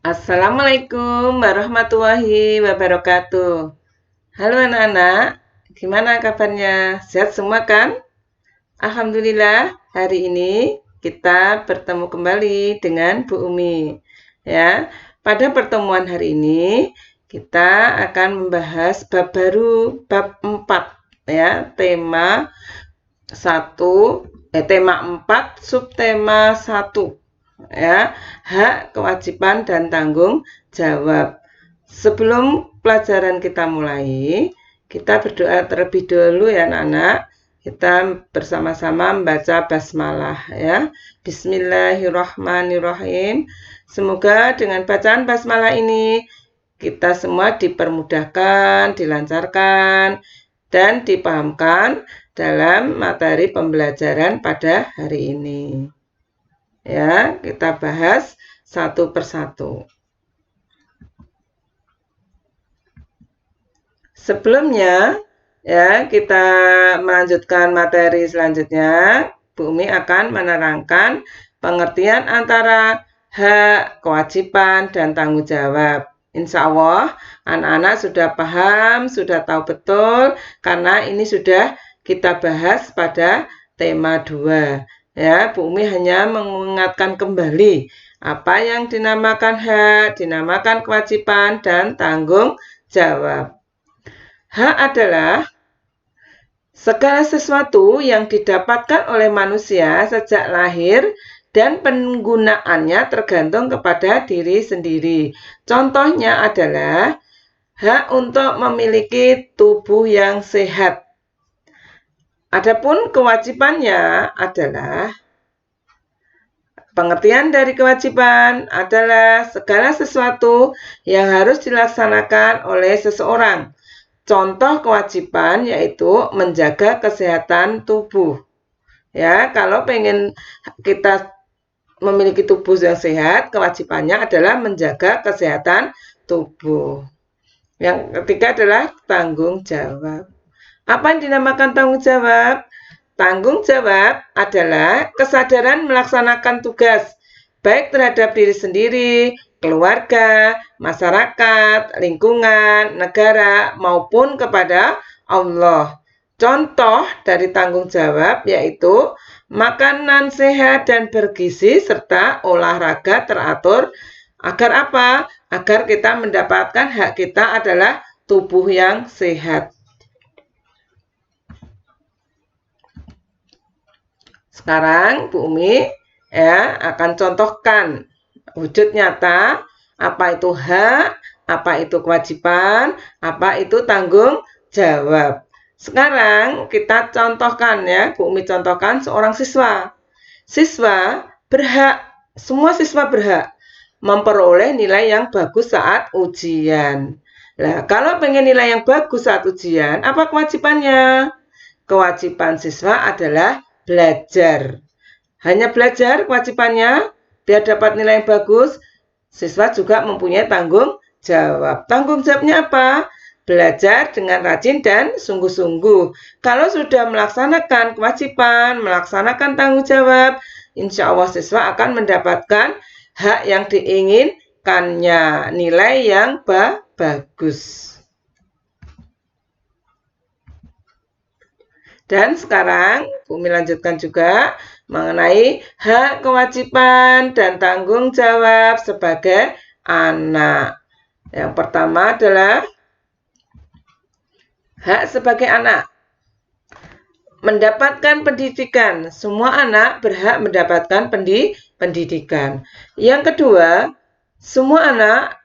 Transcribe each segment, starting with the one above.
Assalamualaikum warahmatullahi wabarakatuh. Halo anak-anak, gimana kabarnya? Sehat semua kan? Alhamdulillah, hari ini kita bertemu kembali dengan Bu Umi. Ya, pada pertemuan hari ini kita akan membahas bab baru, bab 4 ya, tema 4, subtema 1 ya, hak, kewajiban dan tanggung jawab. Sebelum pelajaran kita mulai, kita berdoa terlebih dahulu ya anak-anak. Kita bersama-sama membaca basmalah ya. Bismillahirrahmanirrahim. Semoga dengan bacaan basmalah ini kita semua dipermudahkan, dilancarkan, dan dipahamkan dalam materi pembelajaran pada hari ini. Ya, kita bahas satu persatu. Sebelumnya, ya, kita melanjutkan materi selanjutnya. Bu Umi akan menerangkan pengertian antara hak, kewajiban, dan tanggung jawab. Insya Allah, anak-anak sudah paham, sudah tahu betul, karena ini sudah kita bahas pada tema 2. Ya, Bu Umi hanya mengingatkan kembali apa yang dinamakan hak, dinamakan kewajiban, dan tanggung jawab. Hak adalah segala sesuatu yang didapatkan oleh manusia sejak lahir dan penggunaannya tergantung kepada diri sendiri. Contohnya adalah hak untuk memiliki tubuh yang sehat. Adapun kewajibannya adalah pengertian dari kewajiban adalah segala sesuatu yang harus dilaksanakan oleh seseorang. Contoh kewajiban yaitu menjaga kesehatan tubuh. Ya, kalau pengen kita memiliki tubuh yang sehat, kewajibannya adalah menjaga kesehatan tubuh. Yang ketiga adalah tanggung jawab. Apa yang dinamakan tanggung jawab? Tanggung jawab adalah kesadaran melaksanakan tugas, baik terhadap diri sendiri, keluarga, masyarakat, lingkungan, negara, maupun kepada Allah. Contoh dari tanggung jawab yaitu makanan sehat dan bergizi serta olahraga teratur. Agar apa? Agar kita mendapatkan hak kita adalah tubuh yang sehat. Sekarang Bu Umi ya akan contohkan wujud nyata apa itu hak, apa itu kewajiban, apa itu tanggung jawab. Sekarang kita contohkan ya, Bu Umi contohkan seorang siswa. Siswa berhak, semua siswa berhak memperoleh nilai yang bagus saat ujian. Nah, kalau pengen nilai yang bagus saat ujian, apa kewajibannya? Kewajiban siswa adalah belajar. Hanya belajar kewajibannya, biar dapat nilai yang bagus, siswa juga mempunyai tanggung jawab. Tanggung jawabnya apa? Belajar dengan rajin dan sungguh-sungguh. Kalau sudah melaksanakan kewajiban, melaksanakan tanggung jawab, insya Allah siswa akan mendapatkan hak yang diinginkannya, nilai yang bagus. Dan sekarang Bu Umi lanjutkan juga mengenai hak, kewajiban, dan tanggung jawab sebagai anak. Yang pertama adalah hak sebagai anak. Mendapatkan pendidikan. Semua anak berhak mendapatkan pendidikan. Yang kedua, semua anak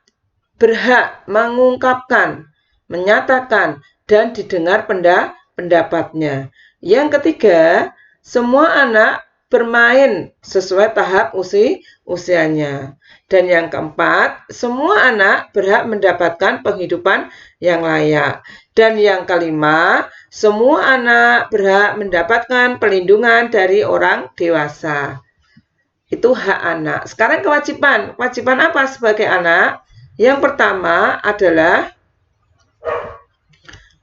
berhak mengungkapkan, menyatakan, dan didengar pendapatnya. Yang ketiga, semua anak bermain sesuai tahap usianya. Dan yang keempat, semua anak berhak mendapatkan penghidupan yang layak. Dan yang kelima, semua anak berhak mendapatkan perlindungan dari orang dewasa. Itu hak anak. Sekarang kewajiban. Kewajiban apa sebagai anak? Yang pertama adalah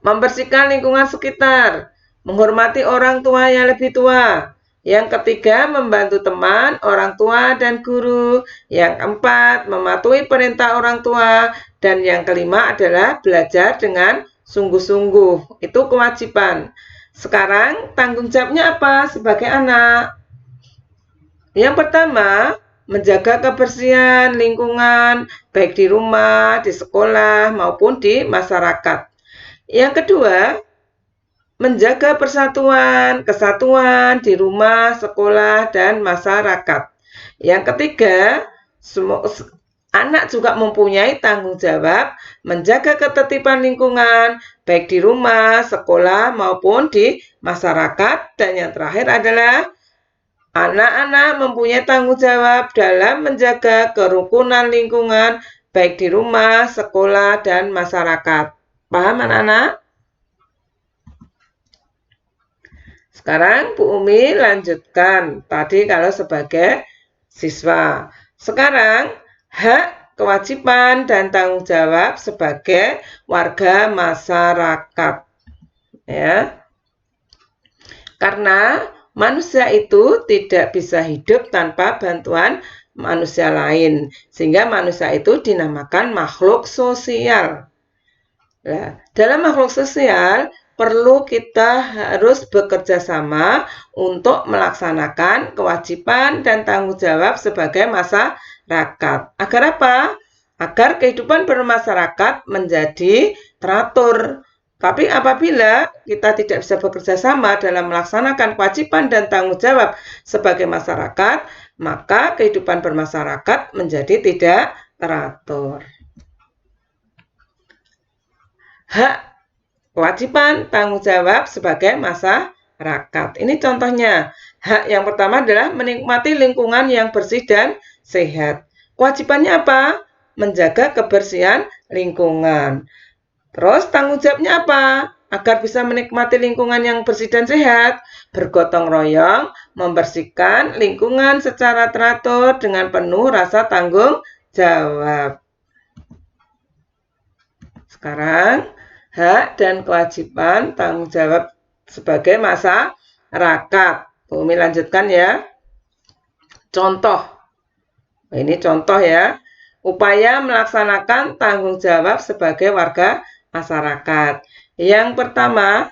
membersihkan lingkungan sekitar, menghormati orang tua yang lebih tua. Yang ketiga, membantu teman, orang tua, dan guru. Yang keempat, mematuhi perintah orang tua. Dan yang kelima adalah belajar dengan sungguh-sungguh. Itu kewajiban. Sekarang, tanggung jawabnya apa sebagai anak? Yang pertama, menjaga kebersihan lingkungan, baik di rumah, di sekolah, maupun di masyarakat. Yang kedua, menjaga persatuan, kesatuan di rumah, sekolah, dan masyarakat. Yang ketiga, anak juga mempunyai tanggung jawab menjaga ketertiban lingkungan, baik di rumah, sekolah, maupun di masyarakat. Dan yang terakhir adalah anak-anak mempunyai tanggung jawab dalam menjaga kerukunan lingkungan, baik di rumah, sekolah, dan masyarakat. Paham anak-anak? Sekarang Bu Umi lanjutkan tadi kalau sebagai siswa. Sekarang hak, kewajiban, dan tanggung jawab sebagai warga masyarakat. Ya. Karena manusia itu tidak bisa hidup tanpa bantuan manusia lain. Sehingga manusia itu dinamakan makhluk sosial. Nah, dalam makhluk sosial, perlu kita harus bekerja sama untuk melaksanakan kewajiban dan tanggung jawab sebagai masyarakat. Agar apa? Agar kehidupan bermasyarakat menjadi teratur. Tapi apabila kita tidak bisa bekerja sama dalam melaksanakan kewajiban dan tanggung jawab sebagai masyarakat, maka kehidupan bermasyarakat menjadi tidak teratur. Hak, kewajiban, tanggung jawab sebagai masyarakat. Ini contohnya. Hak yang pertama adalah menikmati lingkungan yang bersih dan sehat. Kewajibannya apa? Menjaga kebersihan lingkungan. Terus tanggung jawabnya apa? Agar bisa menikmati lingkungan yang bersih dan sehat, bergotong royong, membersihkan lingkungan secara teratur dengan penuh rasa tanggung jawab. Sekarang, hak dan kewajiban tanggung jawab sebagai masyarakat. Bu Umi lanjutkan ya. Contoh. Ini contoh ya. Upaya melaksanakan tanggung jawab sebagai warga masyarakat. Yang pertama,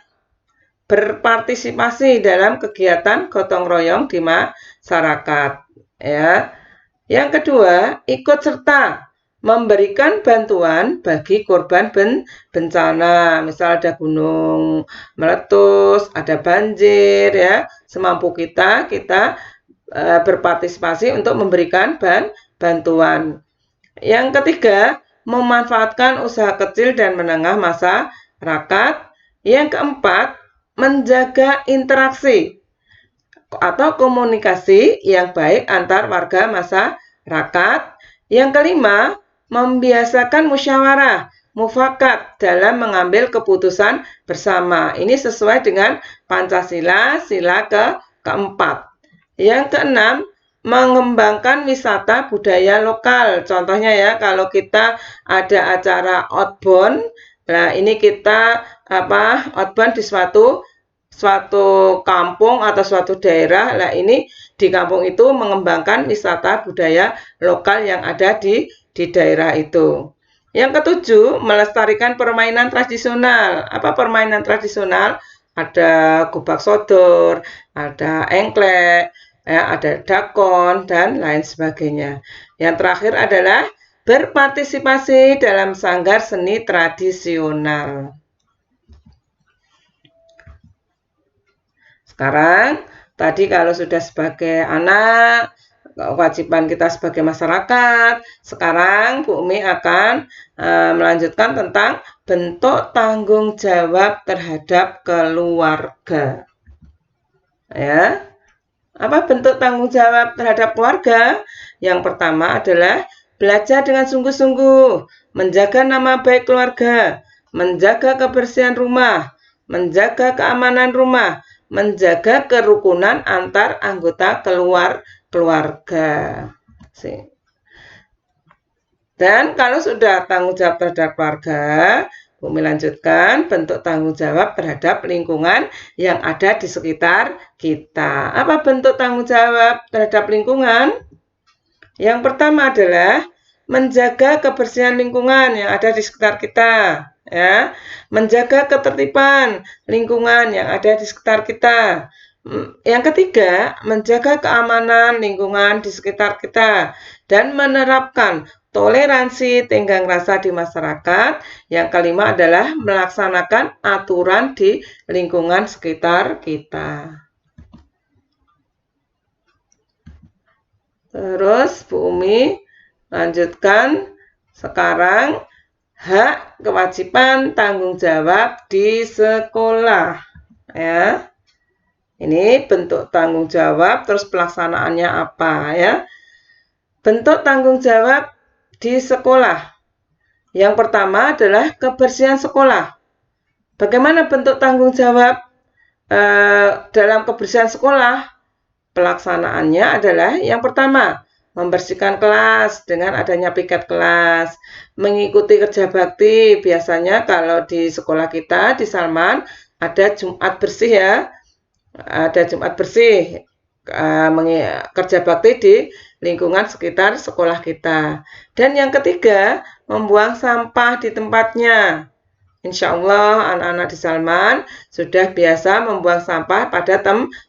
berpartisipasi dalam kegiatan gotong royong di masyarakat. Ya. Yang kedua, ikut serta memberikan bantuan bagi korban bencana. Misal ada gunung meletus, ada banjir ya. Semampu kita berpartisipasi untuk memberikan bantuan. Yang ketiga, memanfaatkan usaha kecil dan menengah masyarakat. Yang keempat, menjaga interaksi atau komunikasi yang baik antar warga masyarakat. Yang kelima, membiasakan musyawarah, mufakat dalam mengambil keputusan bersama. Ini sesuai dengan Pancasila, sila keempat. Yang keenam, mengembangkan wisata budaya lokal. Contohnya ya, kalau kita ada acara outbound, nah ini kita outbound di suatu kampung atau suatu daerah. Nah ini di kampung itu mengembangkan wisata budaya lokal yang ada di daerah itu. Yang ketujuh, melestarikan permainan tradisional. Apa permainan tradisional? Ada gubak sodor, ada engklek, ya, ada dakon, dan lain sebagainya. Yang terakhir adalah berpartisipasi dalam sanggar seni tradisional. Sekarang, tadi kalau sudah sebagai anak, kewajiban kita sebagai masyarakat, sekarang Bu Umi akan melanjutkan tentang bentuk tanggung jawab terhadap keluarga. Ya. Apa bentuk tanggung jawab terhadap keluarga? Yang pertama adalah belajar dengan sungguh-sungguh, menjaga nama baik keluarga, menjaga kebersihan rumah, menjaga keamanan rumah, menjaga kerukunan antar anggota keluarga. Dan kalau sudah tanggung jawab terhadap keluarga, Bu Umi lanjutkan, bentuk tanggung jawab terhadap lingkungan yang ada di sekitar kita. Apa bentuk tanggung jawab terhadap lingkungan? Yang pertama adalah menjaga kebersihan lingkungan yang ada di sekitar kita, ya. Menjaga ketertiban lingkungan yang ada di sekitar kita. Yang ketiga, menjaga keamanan lingkungan di sekitar kita dan menerapkan toleransi tenggang rasa di masyarakat. Yang kelima adalah melaksanakan aturan di lingkungan sekitar kita. Terus Bu Umi lanjutkan sekarang hak, kewajiban, tanggung jawab di sekolah. Ya. Ini bentuk tanggung jawab, terus pelaksanaannya apa ya? Bentuk tanggung jawab di sekolah. Yang pertama adalah kebersihan sekolah. Bagaimana bentuk tanggung jawab dalam kebersihan sekolah? Pelaksanaannya adalah yang pertama, membersihkan kelas dengan adanya piket kelas, mengikuti kerja bakti. Biasanya kalau di sekolah kita di Salman ada Jumat bersih ya. Ada Jumat bersih, kerja bakti di lingkungan sekitar sekolah kita. Dan yang ketiga, membuang sampah di tempatnya. Insya Allah anak-anak di Salman sudah biasa membuang sampah pada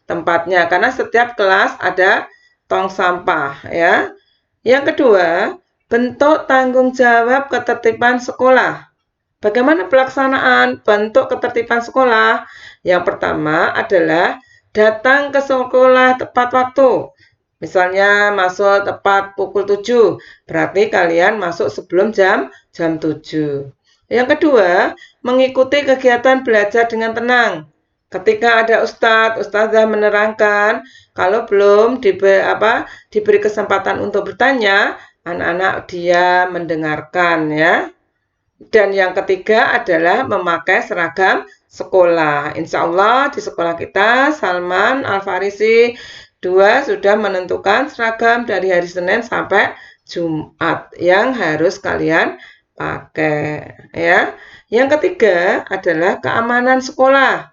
tempatnya, karena setiap kelas ada tong sampah ya. Yang kedua, bentuk tanggung jawab ketertiban sekolah. Bagaimana pelaksanaan bentuk ketertiban sekolah? Yang pertama adalah datang ke sekolah tepat waktu. Misalnya masuk tepat pukul 7, berarti kalian masuk sebelum jam 7. Yang kedua, mengikuti kegiatan belajar dengan tenang. Ketika ada ustazah menerangkan, kalau belum diberi kesempatan untuk bertanya, anak-anak dia mendengarkan ya. Dan yang ketiga adalah memakai seragam sekolah. Insya Allah di sekolah kita, Salman Al-Farisi 2 sudah menentukan seragam dari hari Senin sampai Jumat yang harus kalian pakai. Ya. Yang ketiga adalah keamanan sekolah.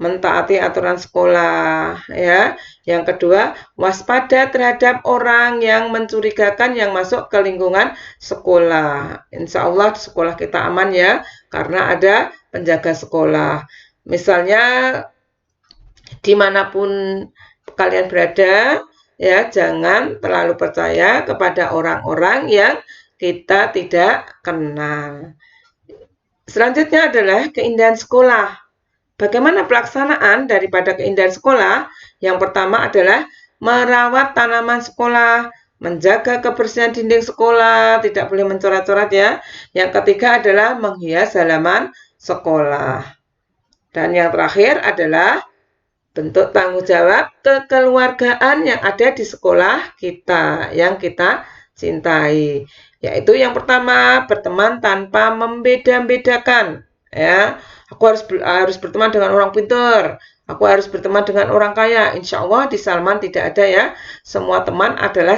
Mentaati aturan sekolah ya. Yang kedua, waspada terhadap orang yang mencurigakan yang masuk ke lingkungan sekolah. Insya Allah di sekolah kita aman ya, karena ada penjaga sekolah. Misalnya dimanapun kalian berada ya, jangan terlalu percaya kepada orang-orang yang kita tidak kenal. Selanjutnya adalah keindahan sekolah. Bagaimana pelaksanaan daripada keindahan sekolah? Yang pertama adalah merawat tanaman sekolah, menjaga kebersihan dinding sekolah, tidak boleh mencoret-coret ya. Yang ketiga adalah menghias halaman sekolah. Dan yang terakhir adalah bentuk tanggung jawab kekeluargaan yang ada di sekolah kita, yang kita cintai. Yaitu yang pertama, berteman tanpa membeda-bedakan. Ya, aku harus berteman dengan orang pintar, aku harus berteman dengan orang kaya. Insya Allah di Salman tidak ada ya, semua teman adalah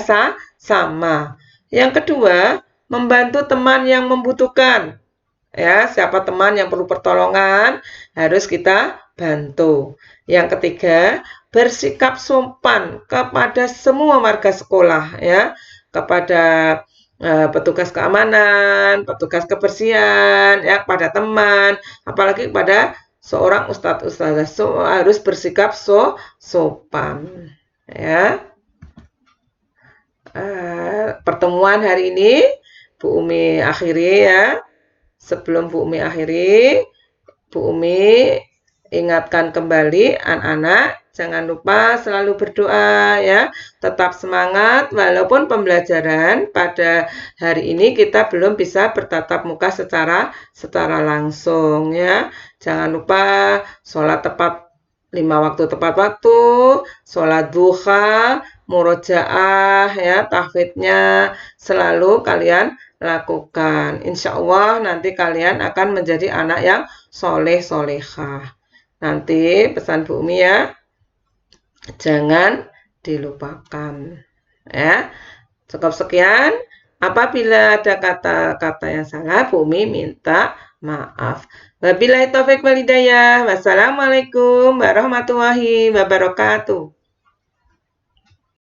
sama. Yang kedua, membantu teman yang membutuhkan. Ya, siapa teman yang perlu pertolongan harus kita bantu. Yang ketiga, bersikap sopan kepada semua warga sekolah ya, kepada petugas keamanan, petugas kebersihan, ya, kepada teman, apalagi kepada seorang ustadz-ustadzah harus bersikap sopan. Ya. Pertemuan hari ini Bu Umi akhiri ya. Sebelum Bu Umi akhiri, Bu Umi ingatkan kembali anak-anak, jangan lupa selalu berdoa ya, tetap semangat walaupun pembelajaran pada hari ini kita belum bisa bertatap muka secara langsung ya. Jangan lupa sholat tepat 5 waktu tepat waktu, sholat duha, murojaah ya, tahfidnya selalu kalian lakukan. Insya Allah nanti kalian akan menjadi anak yang soleh-solehah. Nanti pesan Bu Umi ya, jangan dilupakan. Ya, cukup sekian. Apabila ada kata-kata yang salah, Bu Umi minta Maaf. Wabillahi taufik wal hidayah. Wassalamualaikum warahmatullahi wabarakatuh.